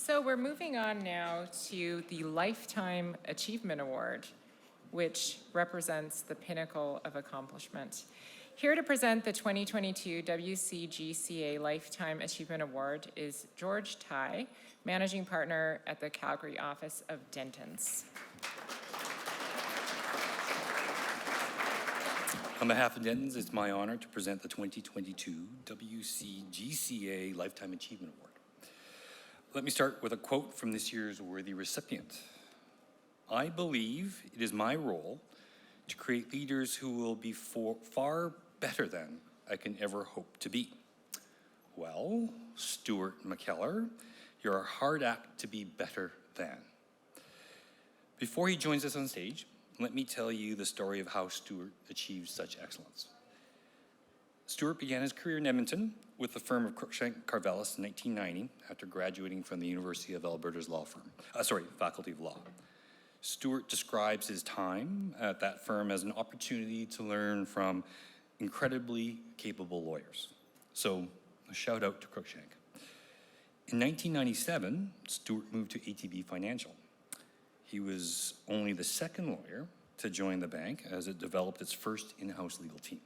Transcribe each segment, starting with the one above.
So we're moving on now to the Lifetime Achievement Award, which represents the pinnacle of accomplishment. Here to present the 2022 WCGCA Lifetime Achievement Award is George Tai, Managing Partner at the Calgary office of Dentons. On behalf of Dentons, it's my honor to present the 2022 WCGCA Lifetime Achievement Award. Let me start with a quote from this year's worthy recipient. "I believe it is my role to create leaders who will be far better than I can ever hope to be." Well, Stuart McKellar, you're a hard act to be better than. Before he joins us on stage, let me tell you the story of how Stuart achieved such excellence. Stuart began his career in Edmonton with the firm of Cruikshank Carvelis in 1990 after graduating from the University of Alberta's Faculty of Law. Stuart describes his time at that firm as an opportunity to learn from incredibly capable lawyers. So a shout out to Cruikshank. In 1997, Stuart moved to ATB Financial. He was only the second lawyer to join the bank as it developed its first in-house legal team.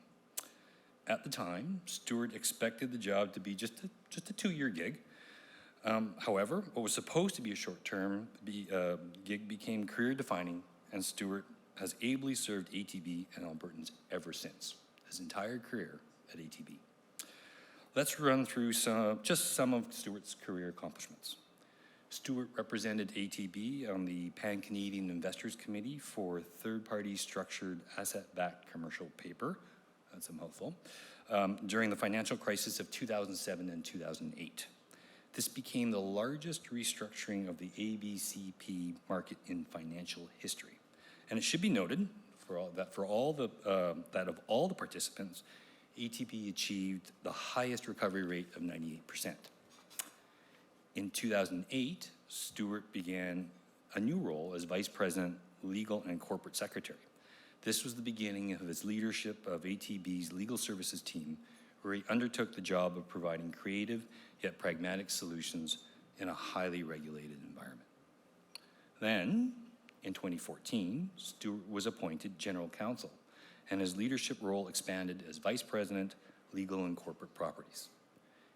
At the time, Stuart expected the job to be just a two-year gig. However, what was supposed to be a short-term gig became career-defining, and Stuart has ably served ATB and Albertans ever since, his entire career at ATB. Let's run through just some of Stuart's career accomplishments. Stuart represented ATB on the Pan-Canadian Investors Committee for third-party structured asset-backed commercial paper, that's a mouthful, during the financial crisis of 2007 and 2008. This became the largest restructuring of the ABCP market in financial history. And it should be noted that of all the participants, ATB achieved the highest recovery rate of 98%. In 2008, Stuart began a new role as Vice President, Legal and Corporate Secretary. This was the beginning of his leadership of ATB's legal services team, where he undertook the job of providing creative yet pragmatic solutions in a highly regulated environment. Then, in 2014, Stuart was appointed General Counsel, and his leadership role expanded as Vice President, Legal and Corporate Properties.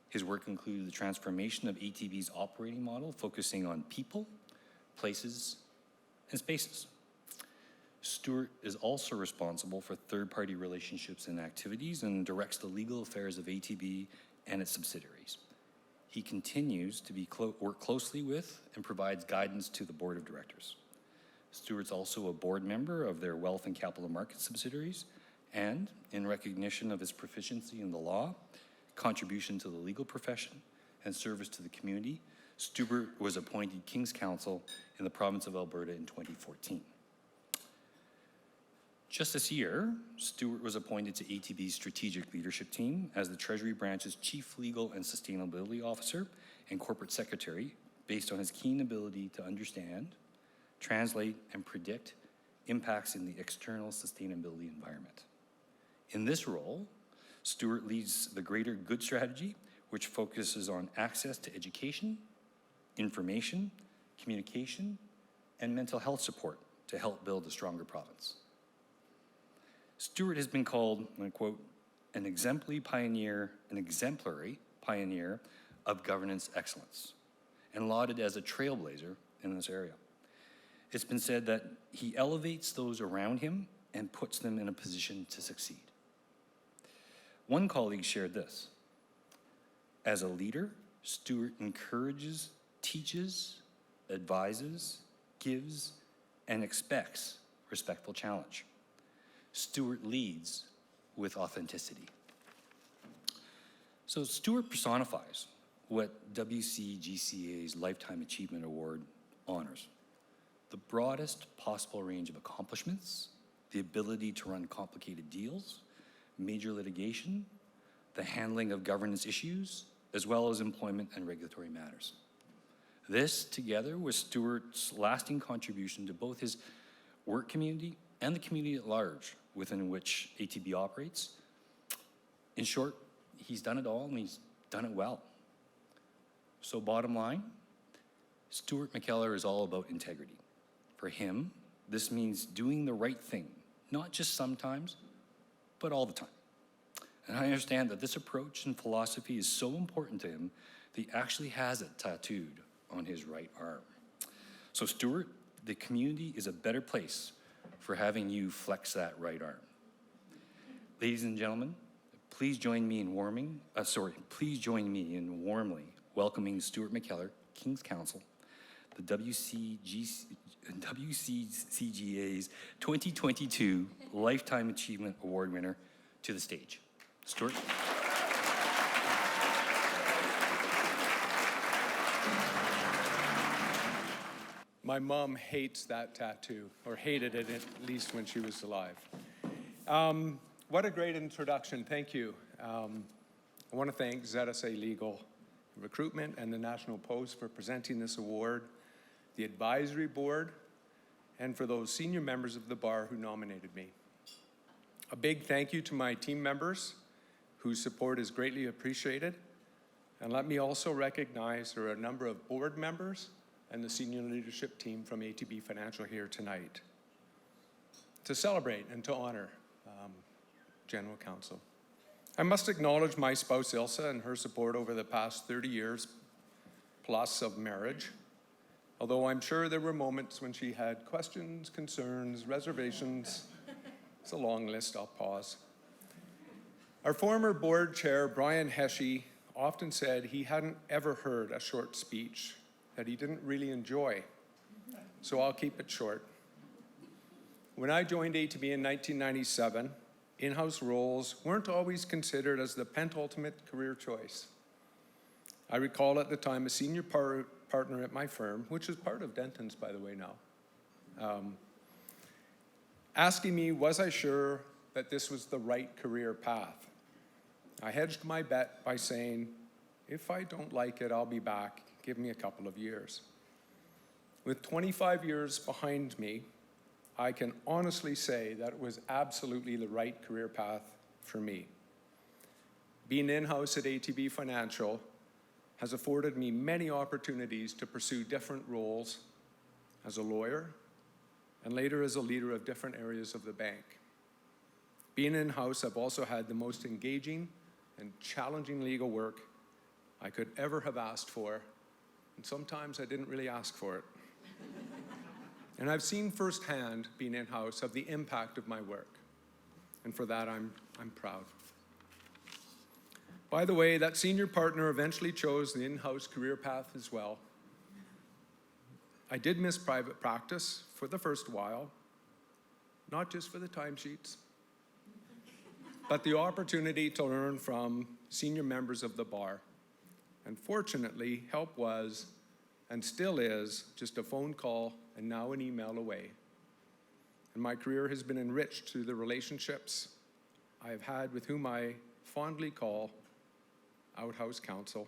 His work included the transformation of ATB's operating model, focusing on people, places, and spaces. Stuart is also responsible for third-party relationships and activities and directs the legal affairs of ATB and its subsidiaries. He continues to work closely with and provides guidance to the board of directors. Stuart's also a board member of their wealth and capital markets subsidiaries, and in recognition of his proficiency in the law, contribution to the legal profession, and service to the community, Stuart was appointed King's Counsel in the province of Alberta in 2014. Just this year, Stuart was appointed to ATB's strategic leadership team as the Treasury Branch's Chief Legal and Sustainability Officer and Corporate Secretary, based on his keen ability to understand, translate, and predict impacts in the external sustainability environment. In this role, Stuart leads the Greater Good Strategy, which focuses on access to education, information, communication, and mental health support to help build a stronger province. Stuart has been called, and I quote, an exemplary pioneer of governance excellence, and lauded as a trailblazer in this area. It's been said that he elevates those around him and puts them in a position to succeed. One colleague shared this: as a leader, Stuart encourages, teaches, advises, gives, and expects respectful challenge. Stuart leads with authenticity. So Stuart personifies what WCGCA's Lifetime Achievement Award honors: the broadest possible range of accomplishments, the ability to run complicated deals, major litigation, the handling of governance issues, as well as employment and regulatory matters. This, together with Stuart's lasting contribution to both his work community and the community at large within which ATB operates. In short, he's done it all and he's done it well. So bottom line, Stuart McKellar is all about integrity. For him, this means doing the right thing, not just sometimes, but all the time. And I understand that this approach and philosophy is so important to him that he actually has it tattooed on his right arm. So Stuart, the community is a better place for having you flex that right arm. Ladies and gentlemen, please join me in warmly welcoming Stuart McKellar, King's Counsel, the WCGCA's 2022 Lifetime Achievement Award winner, to the stage. Stuart. My mom hates that tattoo, or hated it at least when she was alive. What a great introduction, thank you. I want to thank ZSA Legal Recruitment and the National Post for presenting this award, the advisory board, and for those senior members of the bar who nominated me. A big thank you to my team members whose support is greatly appreciated. And let me also recognize there are a number of board members and the senior leadership team from ATB Financial here tonight to celebrate and to honor General Counsel. I must acknowledge my spouse Ilsa and her support over the past 30 years plus of marriage, although I'm sure there were moments when she had questions, concerns, reservations. It's a long list, I'll pause. Our former board chair, Brian Heshey, often said he hadn't ever heard a short speech that he didn't really enjoy, so I'll keep it short. When I joined ATB in 1997, in-house roles weren't always considered as the penultimate career choice. I recall at the time a senior partner at my firm, which is part of Denton's, by the way, now, asking me, was I sure that this was the right career path? I hedged my bet by saying, if I don't like it, I'll be back. Give me a couple of years. With 25 years behind me, I can honestly say that it was absolutely the right career path for me. Being in-house at ATB Financial has afforded me many opportunities to pursue different roles as a lawyer and later as a leader of different areas of the bank. Being in-house, I've also had the most engaging and challenging legal work I could ever have asked for, and sometimes I didn't really ask for it. And I've seen firsthand, being in-house, of the impact of my work. And for that, I'm proud. By the way, that senior partner eventually chose the in-house career path as well. I did miss private practice for the first while, not just for the timesheets, but the opportunity to learn from senior members of the bar. And fortunately, help was, and still is, just a phone call and now an email away. And my career has been enriched through the relationships I have had with whom I fondly call outhouse counsel.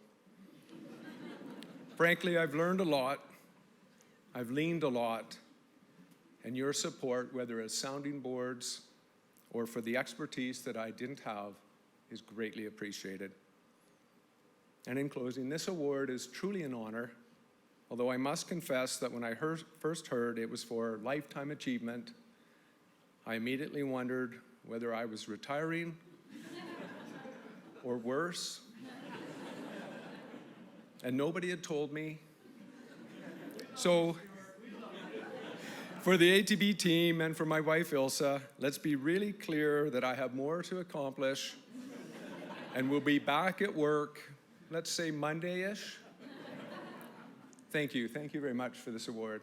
Frankly, I've learned a lot, I've leaned a lot, and your support, whether as sounding boards or for the expertise that I didn't have, is greatly appreciated. And in closing, this award is truly an honor, although I must confess that when I first heard it was for lifetime achievement, I immediately wondered whether I was retiring or worse. And nobody had told me. So for the ATB team and for my wife Ilsa, let's be really clear that I have more to accomplish and we'll be back at work, let's say Monday-ish. Thank you very much for this award.